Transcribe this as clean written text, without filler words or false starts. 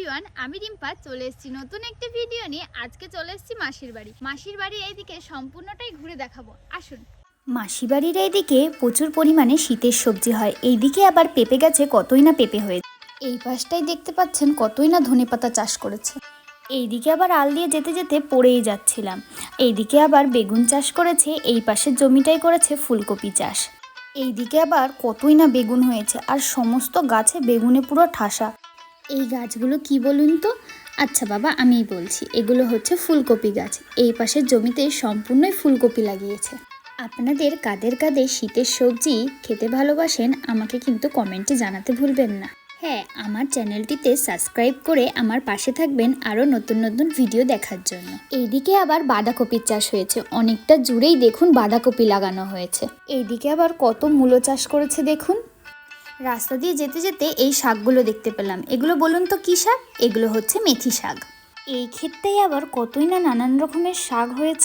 Everyone, আমি রিম্পা চলে এসেছি নতুন একটি ভিডিও নিয়ে। আজকে চলে এসেছি মাসির বাড়ির এইদিকে সম্পূর্ণটাই ঘুরে দেখাবো, আসুন। মাসি বাড়ির এইদিকে প্রচুর পরিমাণে শীতের সবজি হয়। এইদিকে আবার পেঁপে গাছে কতই না পেঁপে হয়েছে। এই পাশটাই দেখতে পাচ্ছেন কতই না ধনেপাতা চাষ করেছে। এইদিকে আবার আল দিয়ে যেতে যেতে পড়েই যাচ্ছিলাম। এইদিকে আবার বেগুন চাষ করেছে, এই পাশের জমিটাই করেছে ফুলকপি চাষ। এইদিকে আবার কতই না বেগুন হয়েছে, আর সমস্ত গাছে বেগুনে পুরো ঠাসা। এই গাছগুলো কি বলুন তো? আচ্ছা বাবা, আমিই বলছি, এগুলো হচ্ছে ফুলকপি গাছ। এই পাশের জমিতে সম্পূর্ণই ফুলকপি লাগিয়েছে। আপনাদের কাদের কাদের শীতের সবজি খেতে ভালোবাসেন আমাকে কিন্তু কমেন্টে জানাতে ভুলবেন না। হ্যাঁ, আমার চ্যানেলটিতে সাবস্ক্রাইব করে আমার পাশে থাকবেন আরও নতুন নতুন ভিডিও দেখার জন্য। এইদিকে আবার বাঁধাকপির চাষ হয়েছে, অনেকটা জুড়েই দেখুন বাঁধাকপি লাগানো হয়েছে। এইদিকে আবার কত মূলো চাষ করেছে দেখুন। রাস্তা দিয়ে যেতে যেতে এই শাকগুলো দেখতে পেলাম। এগুলো বলুন তো কী শাক? এগুলো হচ্ছে মেথি শাক। এই ক্ষেতটাই আবার কতই না নানান রকমের শাক হয়েছে।